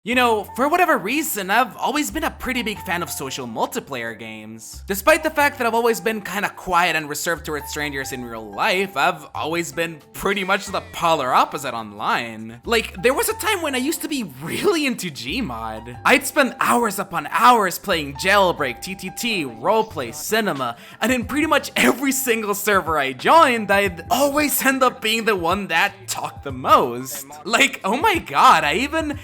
You know, for whatever reason, I've always been a pretty big fan of social multiplayer games. Despite the fact that I've always been kinda quiet and reserved towards strangers in real life, I've always been pretty much the polar opposite online. Like, there was a time when I used to be really into Gmod. I'd spend hours upon hours playing Jailbreak, TTT, Roleplay, Cinema, and in pretty much every single server I joined, I'd always end up being the one that talked the most. Like, oh my god, I even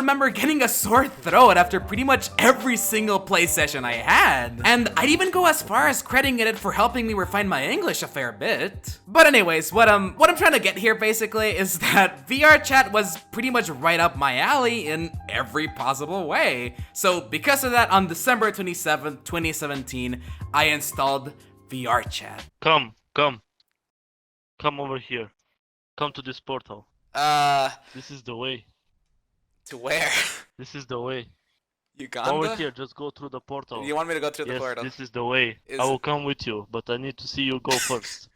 remember getting a sore throat after pretty much every single play session I had. And I'd even go as far as crediting it for helping me refine my English a fair bit. But anyways, what I'm trying to get here basically is that VrChat was pretty much right up my alley in every possible way. So because of that, on December 27th, 2017, I installed VrChat. Come over here. Come to this portal. This is the way. To where? This is the way. Uganda? Over here, just go through the portal. You want me to go through the portal? Yes, this is the way. I will come with you, but I need to see you go first.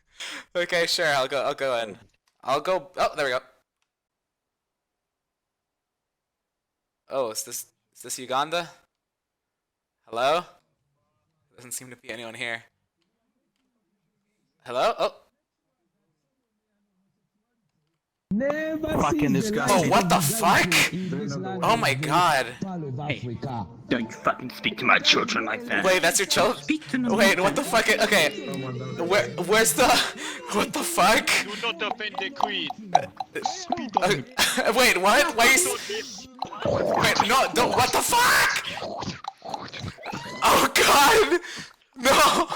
Okay, sure, I'll go in. Oh, there we go. Oh, is this Uganda? Hello? Doesn't seem to be anyone here. Hello? Oh. Fucking disgusting. Oh, what the fuck? Oh my god. Hey, don't you fucking speak to my children like that. Wait, that's your child? Wait, what the fuck? Okay. Where's the... What the fuck? Do not offend the queen. Wait, what? Why is... Wait, no, don't... What the fuck? Oh god! No!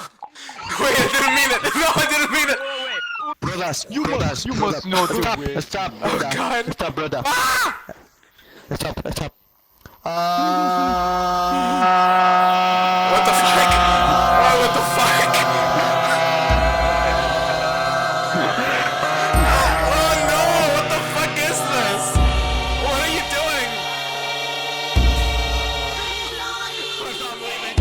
Wait, I didn't mean it! No, I didn't mean it! Brothers, you must know the way. Stop, brother. Oh god! Stop, brother. Ah! Stop. What the fuck? Oh, what the fuck? Oh no! What the fuck is this? What are you doing? I'm leaving.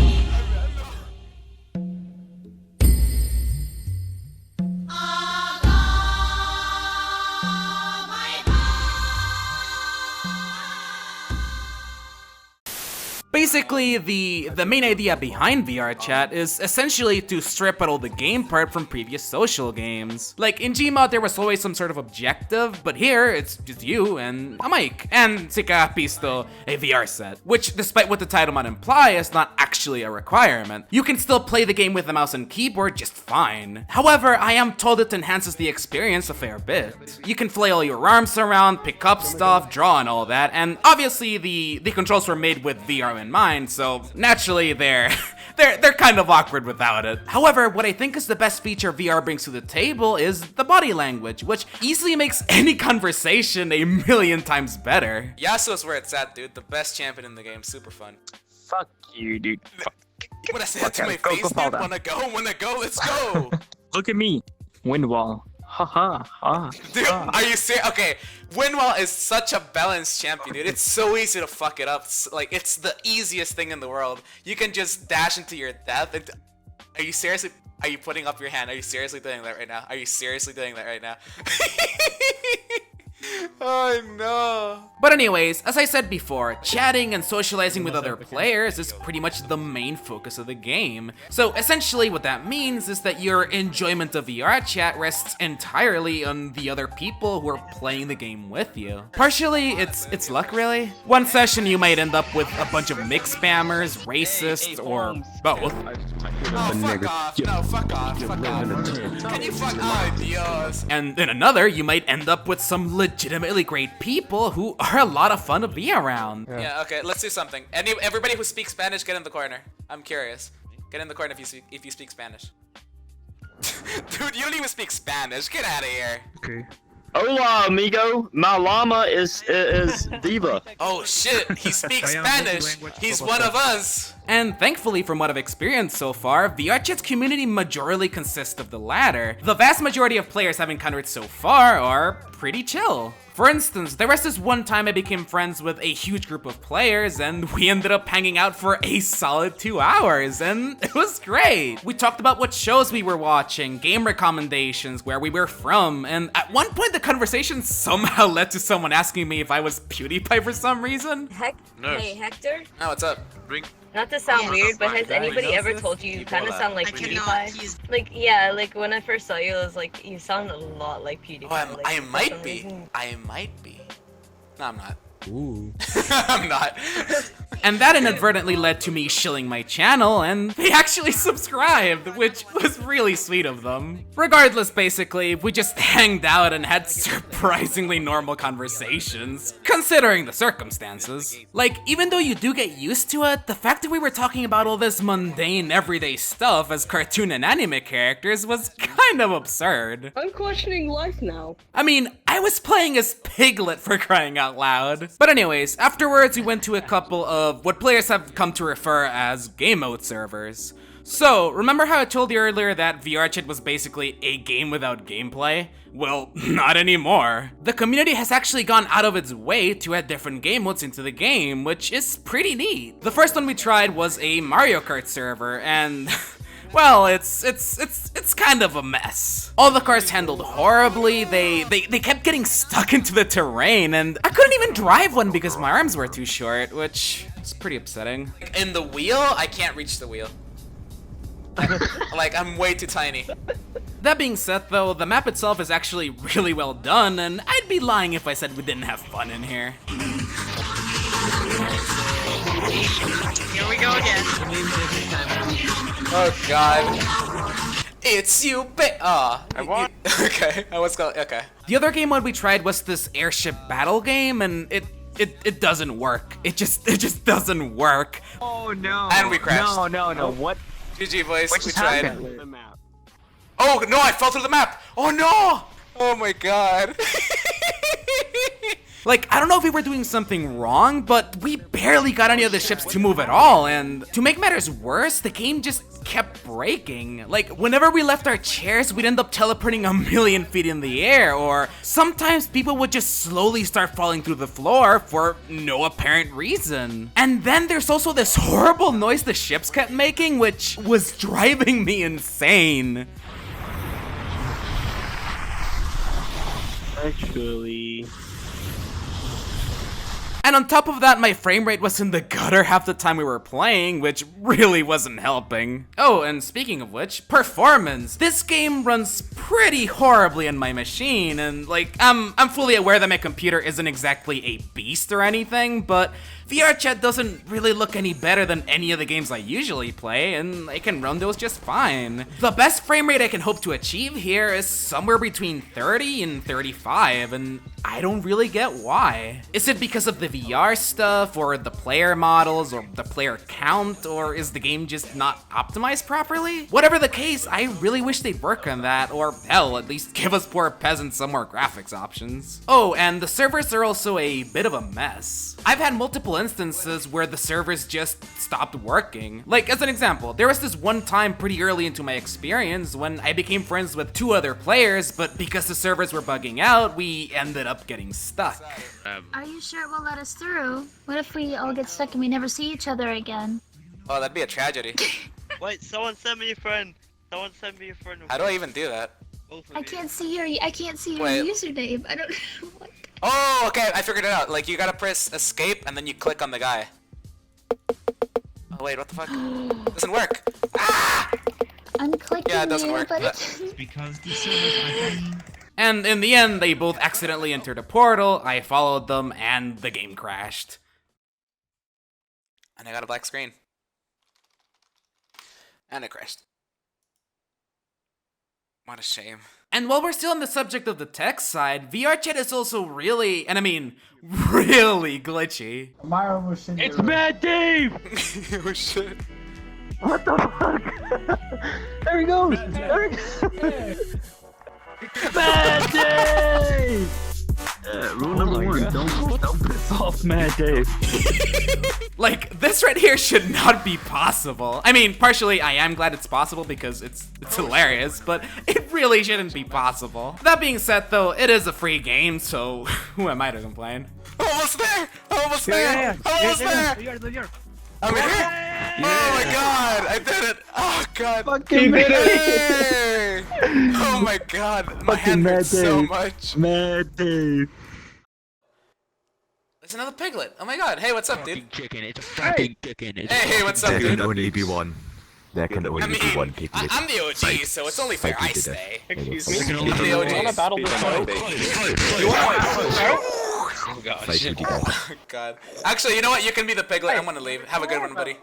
Basically, the main idea behind VrChat is essentially to strip out all the game part from previous social games. Like, in Gmod there was always some sort of objective, but here it's just you and a mic. And si capisto, a VR set. Which, despite what the title might imply, is not actually a requirement. You can still play the game with a mouse and keyboard just fine. However, I am told it enhances the experience a fair bit. You can flail your arms around, pick up stuff, draw and all that, and obviously the controls were made with VR in mind, so naturally they're kind of awkward without it. However, what I think is the best feature VR brings to the table is the body language, which easily makes any conversation a million times better. Yasuo's where it's at, dude. The best champion in the game. Super fun. Fuck you, dude. You wanna say that to my face, dude? Wanna go? Let's go! Look at me. Wind wall. Ha. Dude, are you serious? Okay, Winwell is such a balanced champion, dude. It's so easy to fuck it up. It's the easiest thing in the world. You can just dash into your death. And are you seriously? Are you putting up your hand? Are you seriously doing that right now? Oh no. But anyways, as I said before, chatting and socializing with other players is pretty much the main focus of the game. So essentially what that means is that your enjoyment of VrChat rests entirely on the other people who are playing the game with you. Partially, it's luck really. One session you might end up with a bunch of mix spammers, racists, or both. Oh, fuck off. No, fuck off. Can you fuck off, Dios? And in another, you might end up with some legitimately great people who are a lot of fun to be around. Yeah, okay, let's do something. Everybody who speaks Spanish, get in the corner. I'm curious. Get in the corner if you speak Spanish. Dude, you don't even speak Spanish. Get out of here. Okay. Hola, amigo. My llama is Diva. Oh shit, he speaks Spanish. He's one of us. And thankfully, from what I've experienced so far, VrChat's community majorly consists of the latter. The vast majority of players I've encountered so far are pretty chill. For instance, there was this one time I became friends with a huge group of players and we ended up hanging out for a solid 2 hours and it was great. We talked about what shows we were watching, game recommendations, where we were from, and at one point the conversation somehow led to someone asking me if I was PewDiePie for some reason. Hey Hector? Oh, what's up? Not to sound weird, but has anybody ever told you kind of sound like PewDiePie? Like, yeah, like when I first saw you, I was like, you sound a lot like PewDiePie. Oh, I might be. I might be. No, I'm not. Ooh. I'm not. And that inadvertently led to me shilling my channel, and they actually subscribed, which was really sweet of them. Regardless, basically, we just hanged out and had surprisingly normal conversations, considering the circumstances. Like, even though you do get used to it, the fact that we were talking about all this mundane, everyday stuff as cartoon and anime characters was kind of absurd. I'm questioning life now. I mean, I was playing as Piglet for crying out loud. But anyways, afterwards we went to a couple of what players have come to refer as game mode servers. So, remember how I told you earlier that VrChat was basically a game without gameplay? Well, not anymore. The community has actually gone out of its way to add different game modes into the game, which is pretty neat. The first one we tried was a Mario Kart server, and well, it's kind of a mess. All the cars handled horribly, they kept getting stuck into the terrain, and I couldn't even drive one because my arms were too short, which is pretty upsetting. In the wheel, I can't reach the wheel. Like, I'm way too tiny. That being said though, the map itself is actually really well done, and I'd be lying if I said we didn't have fun in here. Here we go again. Oh god. It's you, I won. Okay, I was going. Okay. The other game mode we tried was this airship battle game, and it doesn't work. It just doesn't work. Oh no. And we crashed. No. What? GG boys, What we just tried. happened? Oh no, I fell through the map. Oh no. Oh my god. Like, I don't know if we were doing something wrong, but we barely got any of the ships to move at all, and to make matters worse, the game just kept breaking. Like, whenever we left our chairs, we'd end up teleporting a million feet in the air, or sometimes people would just slowly start falling through the floor for no apparent reason. And then there's also this horrible noise the ships kept making, which was driving me insane. Actually... And on top of that, my frame rate was in the gutter half the time we were playing, which really wasn't helping. Oh, and speaking of which, performance. This game runs pretty horribly on my machine, and like, I'm fully aware that my computer isn't exactly a beast or anything, but VrChat doesn't really look any better than any of the games I usually play, and I can run those just fine. The best frame rate I can hope to achieve here is somewhere between 30 and 35, and I don't really get why. Is it because of the VR stuff, or the player models, or the player count, or is the game just not optimized properly? Whatever the case, I really wish they'd work on that, or hell, at least give us poor peasants some more graphics options. Oh, and the servers are also a bit of a mess. I've had multiple instances where the servers just stopped working. Like, as an example, there was this one time pretty early into my experience when I became friends with 2 other players, but because the servers were bugging out, we ended up getting stuck. Are you sure it won't let us through? What if we all get stuck and we never see each other again? Oh, that'd be a tragedy. Wait, someone send me a friend. Someone send me a friend. How do I even do that? I can't see your username. I don't know what. Oh, okay, I figured it out. Like, you gotta press escape and then you click on the guy. Oh wait, what the fuck? Doesn't work. Ah! I'm clicking Yeah, it doesn't work. but it's... Because the servers are hanging. And in the end, they both accidentally entered a portal, I followed them, and the game crashed. And I got a black screen. And it crashed. What a shame. And while we're still on the subject of the tech side, VrChat is also really, and I mean, really glitchy. It's Mad Dave! Oh shit. What the fuck? There he goes! There he goes! Mad Dave! Rule number 1, don't piss off Mad Dave. Like, this right here should not be possible. I mean, partially I am glad it's possible because it's hilarious, but it really shouldn't be possible. That being said though, it is a free game, so who am I to complain? Almost there! Almost there! Almost there! I'm in here! Oh my god! I did it! Oh god! Fucking Mad Dave! Oh my god! My hand hurts so much! Mad Dave! There's another piglet! Oh my god! Hey, what's up, dude? Chicken, it's a fucking chicken. Hey, what's up, There dude? can only be one. There can only be one piglet. I'm the OG, so it's only fair I stay. Excuse me? I'm the OG. wanna battle this out? You want Oh gosh. Oh god. Actually, you know what? You can be the piglet. I'm gonna leave. Have a good one, buddy.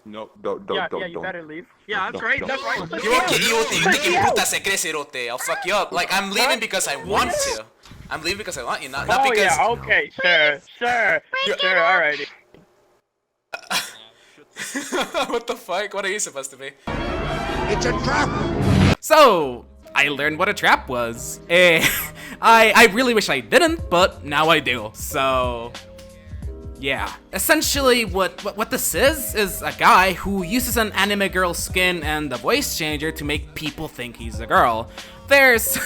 No, don't. you better leave. Yeah, that's right, that's right. You won't get you think puta se crece, rote. I'll fuck you up. Like, I'm leaving because I want to. I'm leaving because I want you, not because... yeah, okay, sure, alrighty. What the fuck? What are you supposed to be? It's a trap! So, I learned what a trap was. I really wish I didn't, but now I do. So, yeah. Essentially, what this is a guy who uses an anime girl skin and a voice changer to make people think he's a girl. There's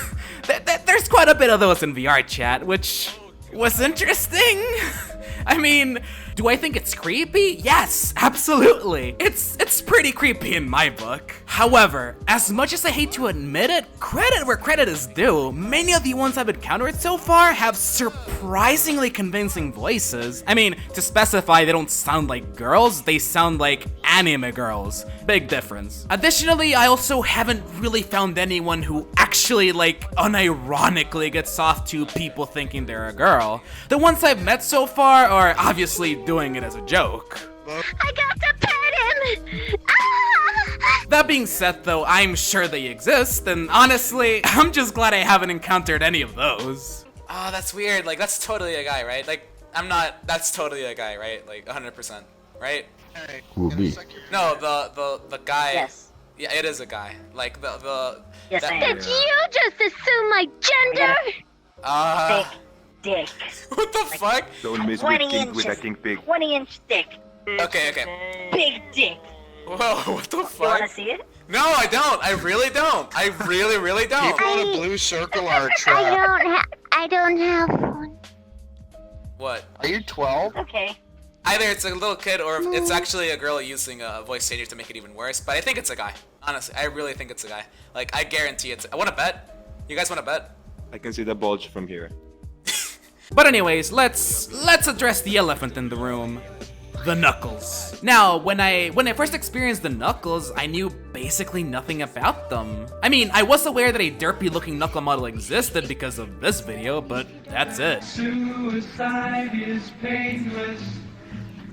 quite a bit of those in VrChat, which was interesting. I mean, do I think it's creepy? Yes, absolutely. It's pretty creepy in my book. However, as much as I hate to admit it, credit where credit is due, many of the ones I've encountered so far have surprisingly convincing voices. I mean, to specify, they don't sound like girls, they sound like anime girls. Big difference. Additionally, I also haven't really found anyone who actually, like, unironically gets off to people thinking they're a girl. The ones I've met so far are obviously doing it as a joke. I got to pet him! Ah! That being said though, I'm sure they exist, and honestly, I'm just glad I haven't encountered any of those. Oh, that's weird. Like, that's totally a guy, right? Like, that's totally a guy, right? Like, 100%, right? Who be? No, the guy. Yes. Yeah, it is a guy. Like, the Yes, I am. Did you just assume my gender? Dick. What the fuck? Don't miss 20 with a inches. king pig. 20-inch dick. Okay. Big dick. Whoa, what the You wanna fuck? see it? No, I don't. I really don't. I really don't. People in a blue circle are a trap. I don't have one. What? Are you 12? Okay. Either it's a little kid or it's actually a girl using a voice changer to make it even worse. But I think it's a guy. Honestly, I really think it's a guy. Like, I guarantee it's. I want to bet. You guys want to bet? I can see the bulge from here. But anyways, let's address the elephant in the room. The Knuckles. Now, when I first experienced the Knuckles, I knew basically nothing about them. I mean, I was aware that a derpy looking Knuckle model existed because of this video, but that's it. Suicide is painless.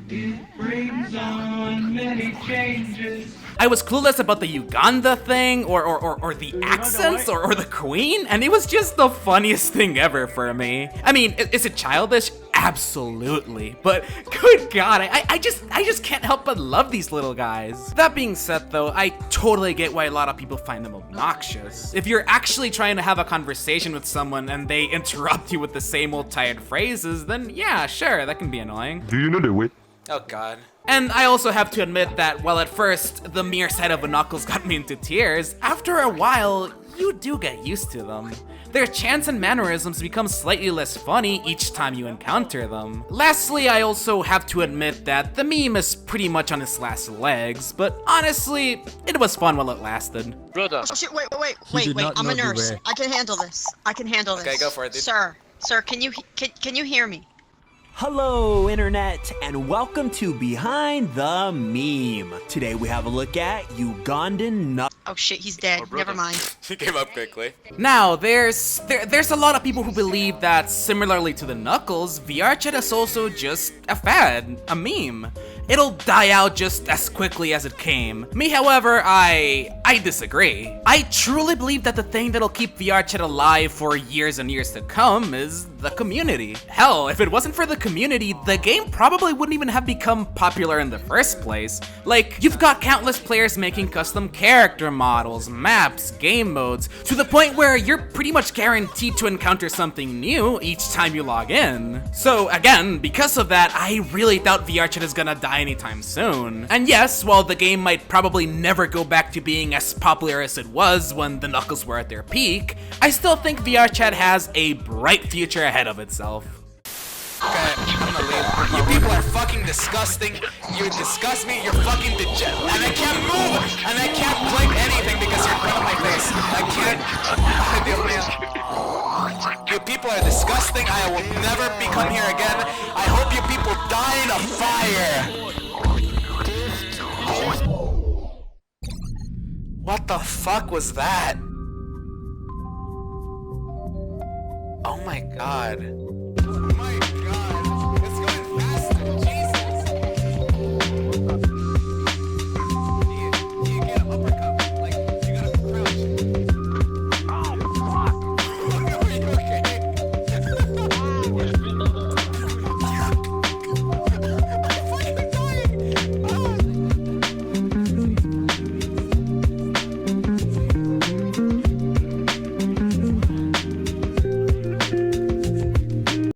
It brings on many changes. I was clueless about the Uganda thing, or the accents, or the Queen, and it was just the funniest thing ever for me. I mean, is it childish? Absolutely, but good God, I just can't help but love these little guys. That being said though, I totally get why a lot of people find them obnoxious. If you're actually trying to have a conversation with someone and they interrupt you with the same old tired phrases, then yeah, sure, that can be annoying. Do you know the way? Oh God. And I also have to admit that while at first the mere sight of a Knuckles got me into tears, after a while, you do get used to them. Their chants and mannerisms become slightly less funny each time you encounter them. Lastly, I also have to admit that the meme is pretty much on its last legs, but honestly, it was fun while it lasted. Brother. Oh shit, wait, I'm a nurse. I can handle this. Okay, go for it, dude. Sir, can you hear me? Hello, Internet, and welcome to Behind the Meme. Today we have a look at Ugandan Oh shit, he's dead. Never mind. He came up quickly. Now, there's a lot of people who believe that similarly to the Knuckles, VrChat is also just a fad, a meme. it'll die out just as quickly as it came. Me, however, I disagree. I truly believe that the thing that'll keep VrChat alive for years and years to come is the community. Hell, if it wasn't for the community, the game probably wouldn't even have become popular in the first place. Like, you've got countless players making custom character models, maps, game modes, to the point where you're pretty much guaranteed to encounter something new each time you log in. So again, because of that, I really doubt VrChat is gonna die anytime soon. And yes, while the game might probably never go back to being as popular as it was when the Knuckles were at their peak, I still think VrChat has a bright future ahead of itself. Okay, I'm gonna leave. You people are fucking disgusting. You disgust me. You're fucking degenerate. And I can't move. And I can't blink anything because you're in front of my face. I can't. You people are disgusting. I will never become here again. I hope you people die in a fire. What the fuck was that? Oh my god. Oh my god.